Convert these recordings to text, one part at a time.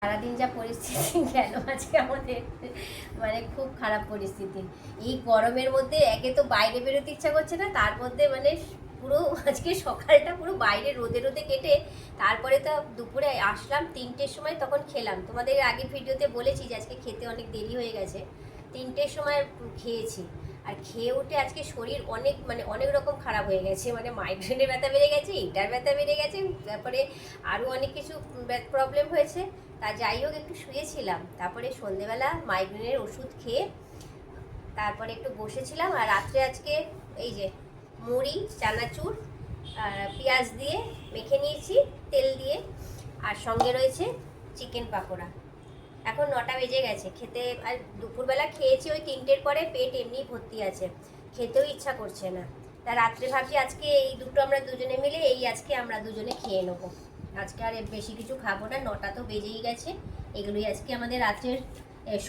সারাদিন যা পরিস্থিতি গেল আজকে আমাদের, মানে খুব খারাপ পরিস্থিতি। এই গরমের মধ্যে একে তো বাইরে বেরোতে ইচ্ছা করছে না, তার মধ্যে মানে পুরো আজকে সকালটা পুরো বাইরে রোদে রোদে কেটে তারপরে তো দুপুরে আসলাম 3টের সময়, তখন খেলাম। তোমাদের আগের ভিডিওতে বলেছি যে আজকে খেতে অনেক দেরি হয়ে গেছে, 3টের সময় খেয়েছি। আর খেয়ে উঠে আজকে শরীর অনেক মানে অনেক রকম খারাপ হয়ে গেছে, মানে মাইগ্রেনের ব্যথা বেড়ে গেছে, এটার ব্যথা বেড়ে গেছে, তারপরে আরও অনেক কিছু প্রবলেম হয়েছে। তা যাই হোক একটু শুয়েছিলাম, তারপরে সন্ধেবেলা মাইগ্রেনের ওষুধ খেয়ে তারপরে একটু বসেছিলাম। আর রাত্রে আজকে এই যে মুড়ি চানাচুর পেঁয়াজ দিয়ে মেখে নিয়েছি তেল দিয়ে, আর সঙ্গে রয়েছে চিকেন পাকোড়া। এখন 9টা বেজে গেছে, খেতে আর দুপুরবেলা খেয়েছি ওই 3টের পরে, পেট এমনি ভর্তি আছে, খেতেও ইচ্ছা করছে না। তা রাত্রে ভাবছি আজকে এই দুটো আমরা দুজনে মিলে আজকে আমরা দুজনে খেয়ে নেবো। আজকে আর বেশি কিছু খাবো না, 9টা তো বেজেই গেছে। এগুলোই আজকে আমাদের রাত্রের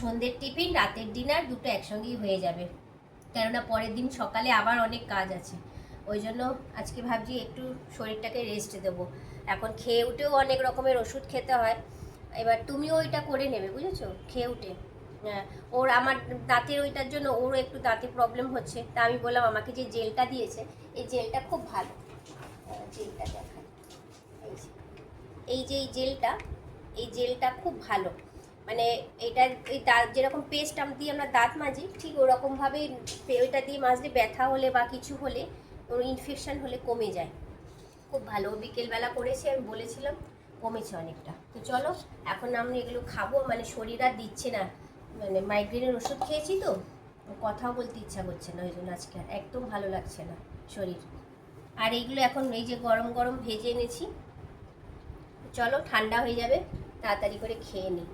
সন্ধ্যের টিফিন, রাতের ডিনার দুটো একসঙ্গেই হয়ে যাবে, কেননা পরের দিন সকালে আবার অনেক কাজ আছে। ওই জন্য আজকে ভাবছি একটু শরীরটাকে রেস্ট দেবো। এখন খেয়ে উঠেও অনেক রকমের ওষুধ খেতে হয়, এবার তুমিও ওইটা করে নেবে, বুঝেছো? খেয়ে উঠে ওর আমার দাঁতের ওইটার জন্য ওরও একটু দাঁতে প্রবলেম হচ্ছে, তা আমি বললাম আমাকে যে জেলটা দিয়েছে এই জেলটা খুব ভালো। জেলটা দেখা, এই যে এই জেলটা খুব ভালো, মানে এটা এই দাঁত যেরকম পেস্ট দিয়ে আমরা দাঁত মাজি, ঠিক ওরকমভাবেই ওইটা দিয়ে মাজলে ব্যথা হলে বা কিছু হলে, ওর ইনফেকশন হলে কমে যায়। খুব ভালো, বিকেলবেলা করেছি, আমি বলেছিলাম, কমেছে অনেকটা। তো চলো এখন আমরা এগুলো খাবো, মানে শরীর আর দিচ্ছে না, মানে মাইগ্রেনের ওষুধ খেয়েছি তো কথাও বলতে ইচ্ছা করছে না, ওই জন্য আজকে একদম ভালো লাগছে না শরীর। আর এইগুলো এখন এই যে গরম গরম ভেজে এনেছি, চলো ঠান্ডা হয়ে যাবে, তাড়াতাড়ি করে খেয়ে নিই।